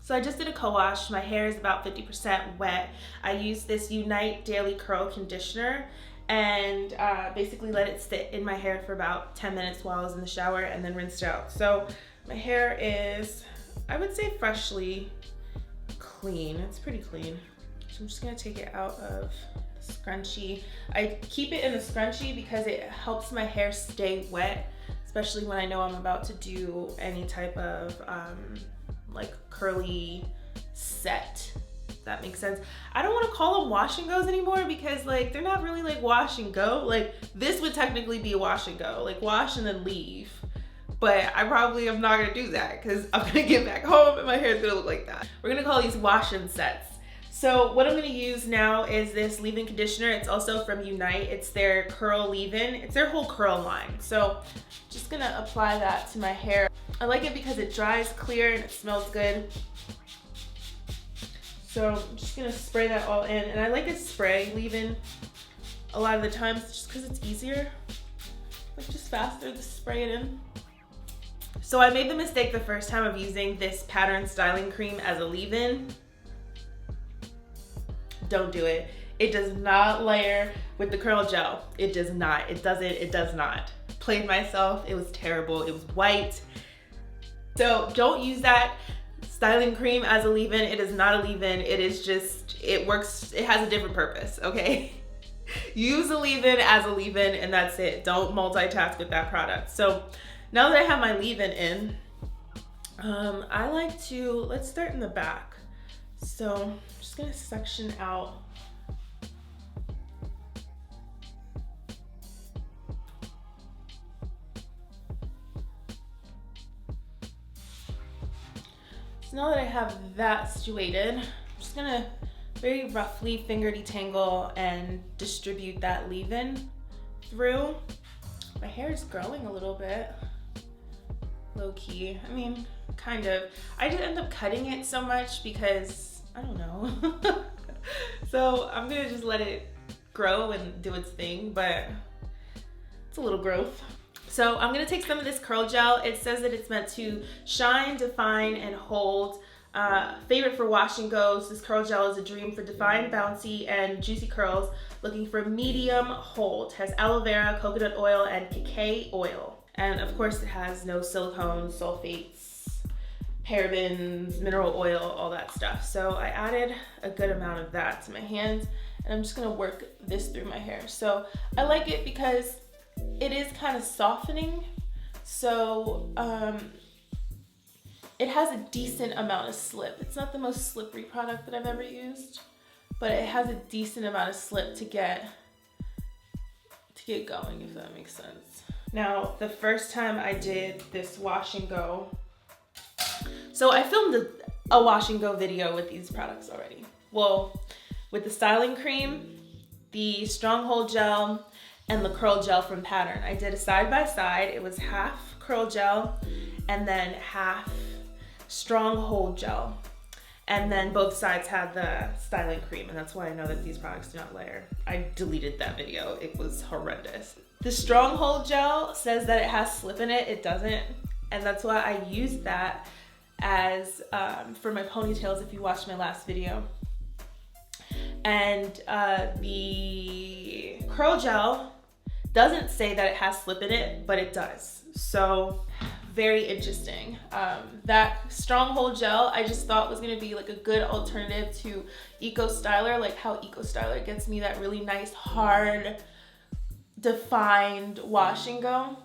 So I just did a co-wash. My hair is about 50% wet. I used this Unite Daily Curl Conditioner and basically let it sit in my hair for about 10 minutes while I was in the shower and then rinsed it out. So my hair is, I would say, freshly clean. It's pretty clean. So I'm just gonna take it out of the scrunchie. I keep it in the scrunchie because it helps my hair stay wet, especially when I know I'm about to do any type of like curly set, if that makes sense. I don't want to call them wash and goes anymore because like they're not really like wash and go. Like this would technically be a wash and go, like wash and then leave. But I probably am not gonna do that because I'm gonna get back home and my hair's gonna look like that. We're gonna call these wash and sets. So what I'm gonna use now is this leave-in conditioner. It's also from Unite. It's their curl leave-in. It's their whole curl line. So just gonna apply that to my hair. I like it because it dries clear and it smells good. So I'm just gonna spray that all in. And I like to spray leave-in a lot of the times just because it's easier. Like just faster to spray it in. So I made the mistake the first time of using this Pattern styling cream as a leave-in. Don't do it. It does not layer with the curl gel. It does not. It does not. Played myself. It was terrible. It was white. So don't use that styling cream as a leave-in. It is not a leave-in. It is just, it works, it has a different purpose, okay? Use a leave-in as a leave-in and that's it. Don't multitask with that product. So now that I have my leave-in in, I like to, let's start in the back. So I'm just gonna section out now that I have that situated, I'm just gonna very roughly finger detangle and distribute that leave-in through. My hair is growing a little bit, low key. I mean, kind of. I did end up cutting it so much because, I don't know. So I'm gonna just let it grow and do its thing, but it's a little growth. So I'm gonna take some of this curl gel. It says that it's meant to shine, define, and hold. Favorite for wash and goes. This curl gel is a dream for defined, bouncy, and juicy curls. Looking for medium hold. Has aloe vera, coconut oil, and cacao oil. And of course it has no silicone, sulfates, parabens, mineral oil, all that stuff. So I added a good amount of that to my hands and I'm just gonna work this through my hair. So I like it because it is kind of softening, so it has a decent amount of slip. It's not the most slippery product that I've ever used, but it has a decent amount of slip to get going, if that makes sense. Now, the first time I did this wash and go, so I filmed a wash and go video with these products already. Well, with the styling cream, the stronghold gel, and the curl gel from Pattern. I did a side by side. It was half curl gel and then half stronghold gel. And then both sides had the styling cream, and that's why I know that these products do not layer. I deleted that video. It was horrendous. The stronghold gel says that it has slip in it. It doesn't. And that's why I used that as for my ponytails if you watched my last video. And the curl gel doesn't say that it has slip in it, but it does. So very interesting. That stronghold gel I just thought was gonna be like a good alternative to Eco Styler, like how Eco Styler gets me that really nice, hard, defined wash and go.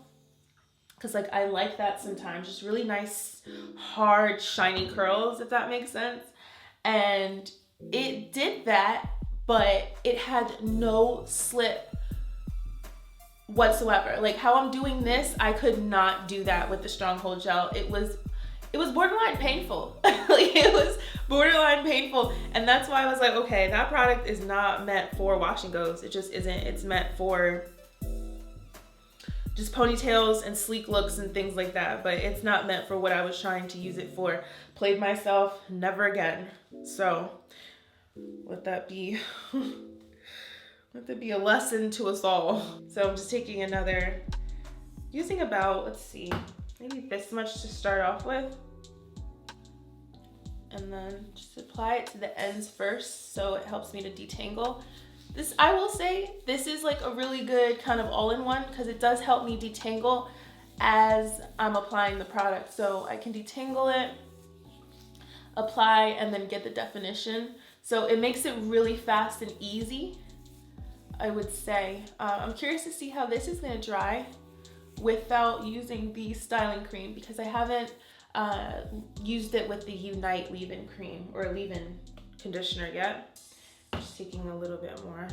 Cause like I like that sometimes, just really nice, hard, shiny curls, if that makes sense. And it did that, but it had no slip whatsoever. Like how I'm doing this, I could not do that with the stronghold gel. It was borderline painful. Like it was borderline painful. And that's why I was like, okay, that product is not meant for wash and goes. It just isn't. It's meant for just ponytails and sleek looks and things like that. But it's not meant for what I was trying to use it for. Played myself, never again. So let that be a lesson to us all. So I'm just taking another, using about, let's see, maybe this much to start off with. and then just apply it to the ends first so it helps me to detangle. This, I will say, this is like a really good kind of all-in-one because it does help me detangle as I'm applying the product. So I can detangle it, apply, and then get the definition. So it makes it really fast and easy, I would say. I'm curious to see how this is gonna dry without using the styling cream because I haven't used it with the Unite leave-in cream or leave-in conditioner yet. Just taking a little bit more.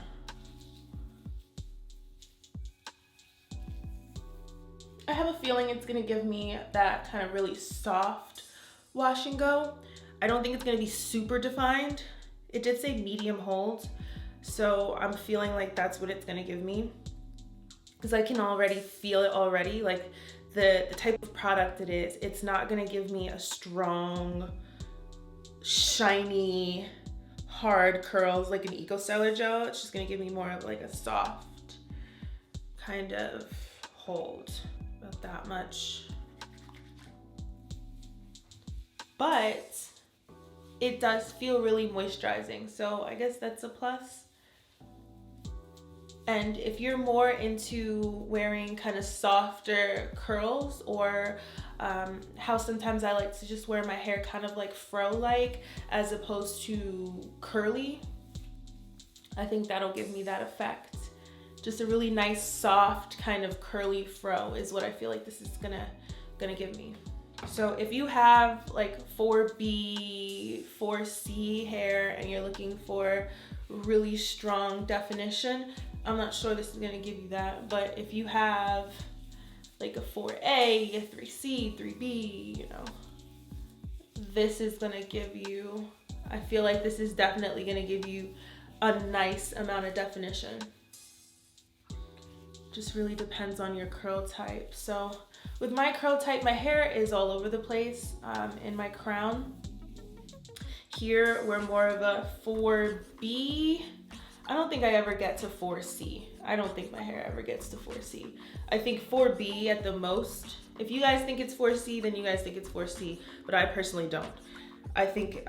I have a feeling it's gonna give me that kind of really soft wash and go. I don't think it's gonna be super defined. It did say medium hold, so I'm feeling like that's what it's gonna give me because I can already feel it already. Like the type of product it is, it's not gonna give me a strong, shiny, hard curls like an Eco Styler gel. It's just gonna give me more of like a soft kind of hold, about that much. But it does feel really moisturizing, so I guess that's a plus. And if you're more into wearing kind of softer curls or how sometimes I like to just wear my hair kind of like fro-like as opposed to curly, I think that'll give me that effect. Just a really nice soft kind of curly fro is what I feel like this is gonna give me. So if you have like 4B, 4C hair and you're looking for really strong definition, I'm not sure this is gonna give you that, but if you have like a 4A, a 3C, 3B, you know, this is gonna give you, I feel like this is definitely gonna give you a nice amount of definition. Just really depends on your curl type. So with my curl type, my hair is all over the place in my crown. Here we're more of a 4B. I don't think I ever get to 4C. I don't think my hair ever gets to 4C. I think 4B at the most. If you guys think it's 4C, then you guys think it's 4C, but I personally don't. I think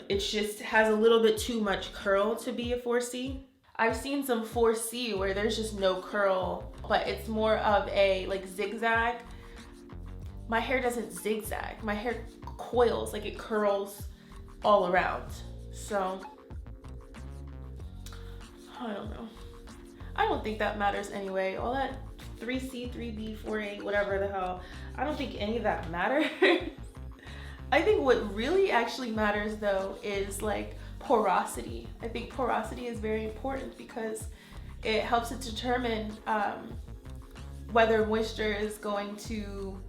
it just has a little bit too much curl to be a 4C. I've seen some 4C where there's just no curl, but it's more of a like zigzag. My hair doesn't zigzag. My hair coils, like it curls all around. So I don't know. I don't think that matters anyway. All that 3C, 3B, 4A, whatever the hell, I don't think any of that matters. I think what really actually matters though is like porosity. I think porosity is very important because it helps to determine whether moisture is going to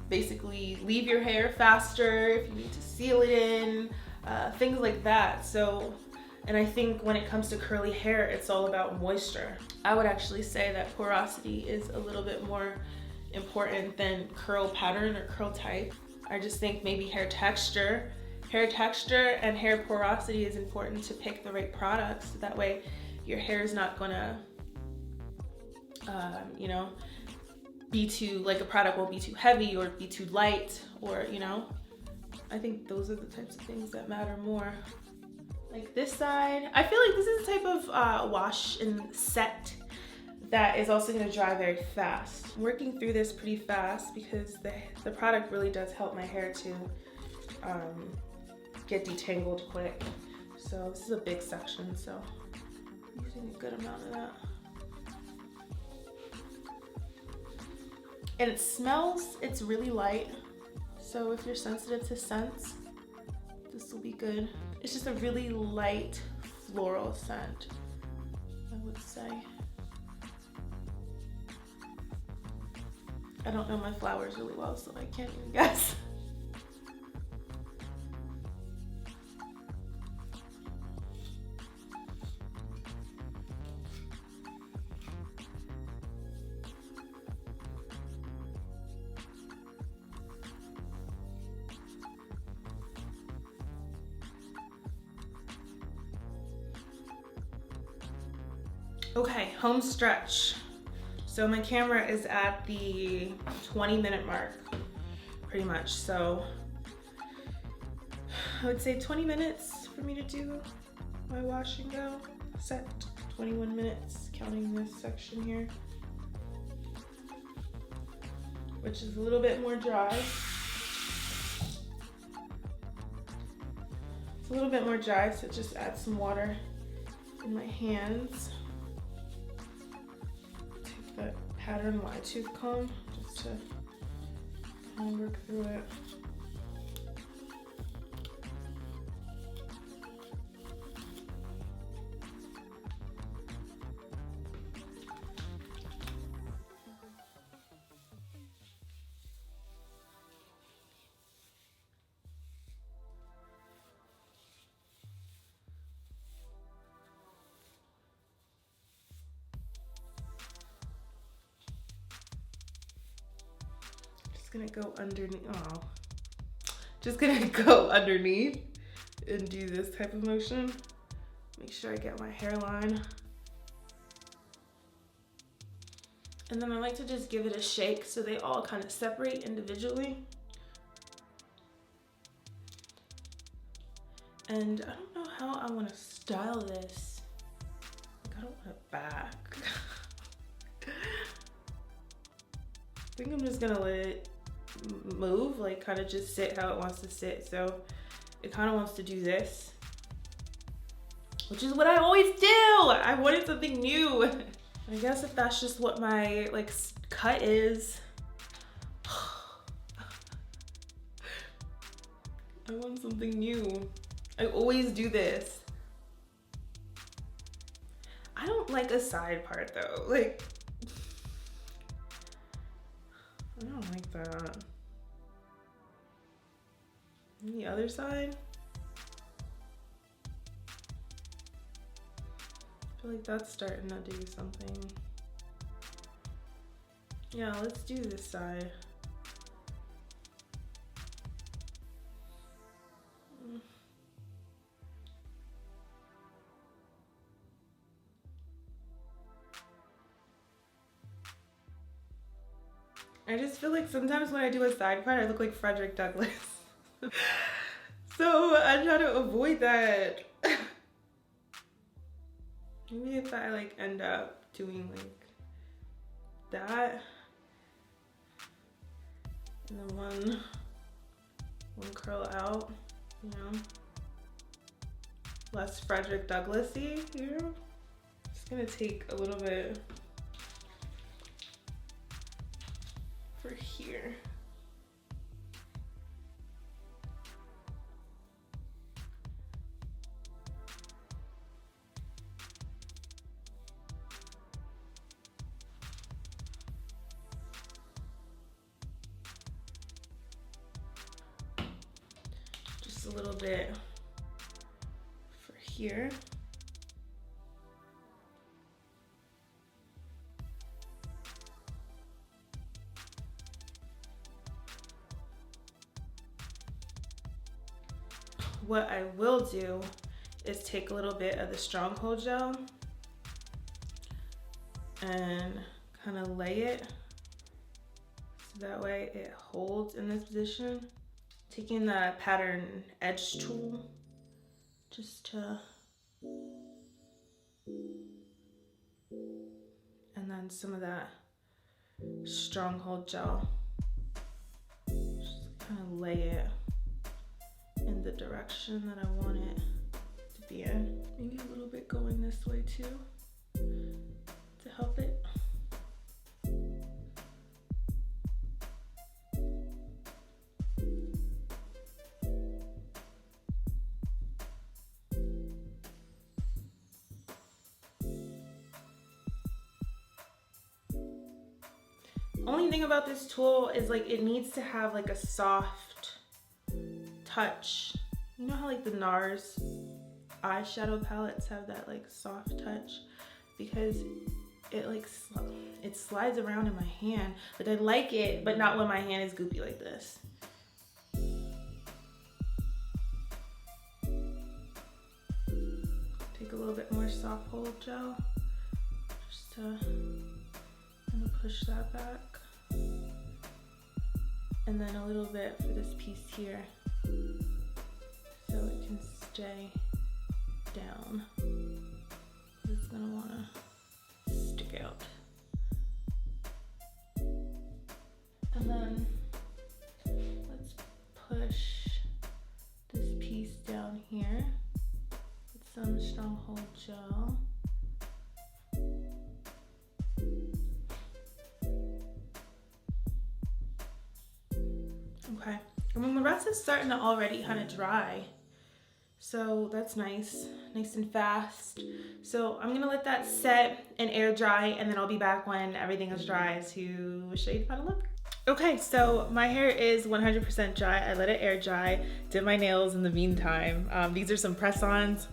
basically leave your hair faster, if you need to seal it in, things like that. So, and I think when it comes to curly hair, it's all about moisture. I would actually say that porosity is a little bit more important than curl pattern or curl type. I just think maybe hair texture and hair porosity is important to pick the right products. So that way your hair is not gonna, you know, be too, like a product will be too heavy or be too light, or, you know, I think those are the types of things that matter more. Like this side, I feel like this is a type of wash and set that is also gonna dry very fast. I'm working through this pretty fast because the product really does help my hair to get detangled quick. So this is a big section, so I'm using a good amount of that. And it smells, it's really light. So if you're sensitive to scents, this will be good. It's just a really light floral scent, I would say. I don't know my flowers really well, so I can't even guess. Okay, home stretch. So my camera is at the 20-minute mark, pretty much. So I would say 20 minutes for me to do my wash and go set. 21 minutes counting this section here, which is a little bit more dry. It's a little bit more dry, so just add some water in my hands. Take that pattern wide tooth comb just to kind of work through it. Gonna go underneath. Oh, just gonna go underneath and do this type of motion. Make sure I get my hairline, and then I like to just give it a shake so they all kind of separate individually. And I don't know how I want to style this. Like, I don't want it back. I think I'm just gonna let it move, like kind of just sit how it wants to sit. So it kind of wants to do this, which is what I always do. I wanted something new. I guess if that's just what my like cut is. I want something new. I always do this. I don't like a side part though. Like, I don't like that. And the other side? I feel like that's starting to do something. Yeah, let's do this side. I just feel like sometimes when I do a side part, I look like Frederick Douglass. So I try to avoid that. Maybe if I like end up doing like that, and then one curl out, you know, less Frederick Douglassy, you know. Just gonna take a little bit for here. Just a little bit for here. What I will do is take a little bit of the stronghold gel and kind of lay it so that way it holds in this position. Taking the pattern edge tool just to, and then some of that stronghold gel, just kind of lay it in the direction that I want it to be in. Maybe a little bit going this way too to help it. Only thing about this tool is like it needs to have like a soft touch. You know how like the NARS eyeshadow palettes have that like soft touch, because it like it slides around in my hand. Like I like it, but not when my hand is goopy like this. Take a little bit more soft hold gel just to kind of push that back. And then a little bit for this piece here. So can stay down. It's gonna wanna stick out. And then let's push this piece down here with some stronghold gel. Okay, and then the rest is starting to already kind of dry. So that's nice and fast. So I'm gonna let that set and air dry, and then I'll be back when everything is dry to show you the final look. Okay, so my hair is 100% dry. I let it air dry, did my nails in the meantime. These are some press-ons.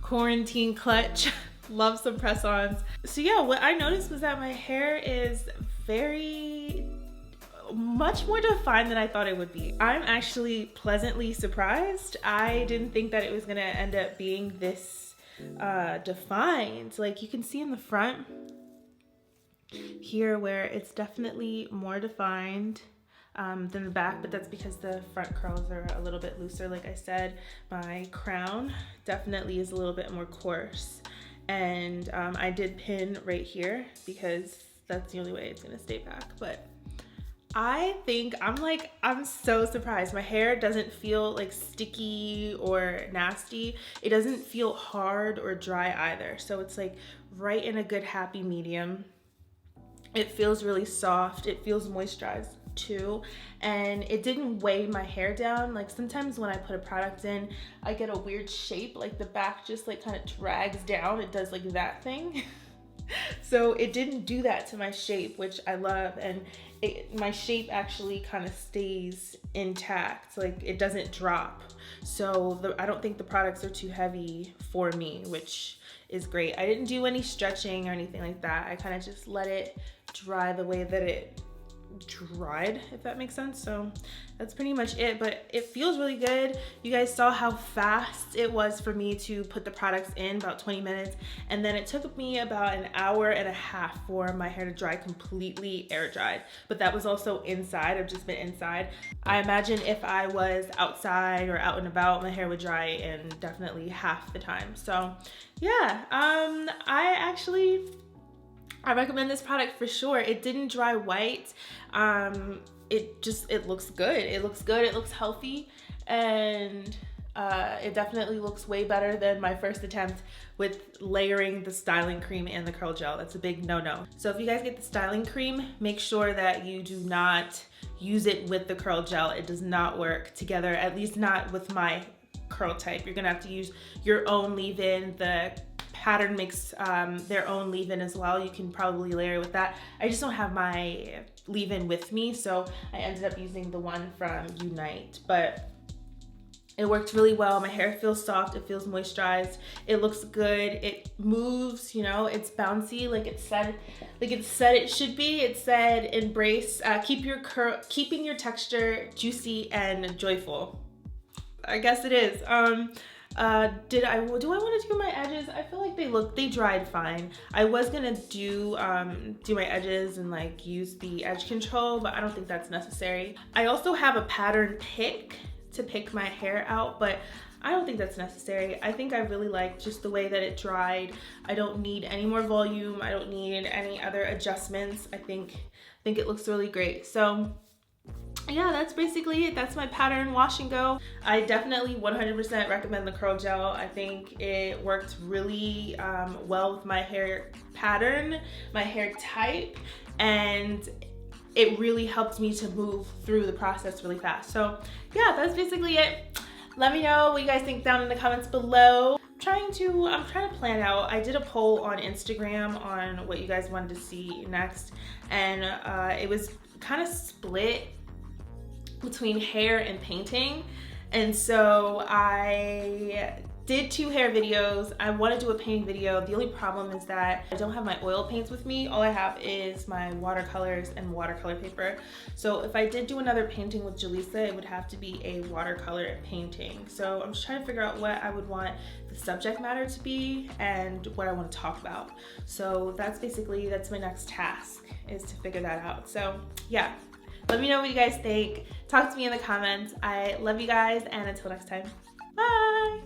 Quarantine clutch, love some press-ons. So yeah, what I noticed was that my hair is much more defined than I thought it would be. I'm actually pleasantly surprised. I didn't think that it was gonna end up being this defined. Like you can see in the front here where it's definitely more defined than the back, but that's because the front curls are a little bit looser. Like I said, my crown definitely is a little bit more coarse, and I did pin right here because that's the only way it's gonna stay back. But I think I'm so surprised. My hair doesn't feel like sticky or nasty. It doesn't feel hard or dry either. So it's like right in a good happy medium. It feels really soft. It feels moisturized too. And it didn't weigh my hair down. Like sometimes when I put a product in, I get a weird shape, like the back just like kind of drags down. It does like that thing. So it didn't do that to my shape, which I love. And my shape actually kind of stays intact. Like it doesn't drop. So I don't think the products are too heavy for me, which is great. I didn't do any stretching or anything like that. I kind of just let it dry the way that it dried, if that makes sense. So that's pretty much it, but it feels really good. You guys saw how fast it was for me to put the products in, about 20 minutes, and then it took me about an hour and a half for my hair to dry completely air dried. But that was also inside. I've just been inside. I imagine if I was outside or out and about, my hair would dry in definitely half the time. So yeah, I recommend this product for sure. It didn't dry white. It looks good. It looks good. It looks healthy, and it definitely looks way better than my first attempt with layering the styling cream and the curl gel. That's a big no-no. So if you guys get the styling cream, make sure that you do not use it with the curl gel. It does not work together, at least not with my curl type. You're gonna have to use your own leave-in. The Pattern makes their own leave-in as well. You can probably layer with that. I just don't have my leave-in with me, so I ended up using the one from Unite, but it worked really well. My hair feels soft, it feels moisturized, it looks good, it moves, you know, it's bouncy like it said it should be. It said embrace, keeping your texture juicy and joyful. I guess it is. Do I want to do my edges? I feel like they dried fine. I was gonna do my edges and like use the edge control, but I don't think that's necessary. I also have a pattern pick to pick my hair out, but I don't think that's necessary. I think I really like just the way that it dried. I don't need any more volume. I don't need any other adjustments. I think it looks really great. So yeah, that's basically it. That's my pattern wash and go. I definitely 100% recommend the curl gel. I think it worked really well with my hair pattern, my hair type, and it really helped me to move through the process really fast. So yeah, that's basically it. Let me know what you guys think down in the comments below. I'm trying to plan out. I did a poll on Instagram on what you guys wanted to see next, and it was kind of split between hair and painting. And so I did 2 hair videos. I want to do a painting video. The only problem is that I don't have my oil paints with me. All I have is my watercolors and watercolor paper. So if I did do another painting with Jaleesa, it would have to be a watercolor painting. So I'm just trying to figure out what I would want the subject matter to be and what I want to talk about. So that's my next task, is to figure that out. So yeah. Let me know what you guys think. Talk to me in the comments. I love you guys, and until next time, bye.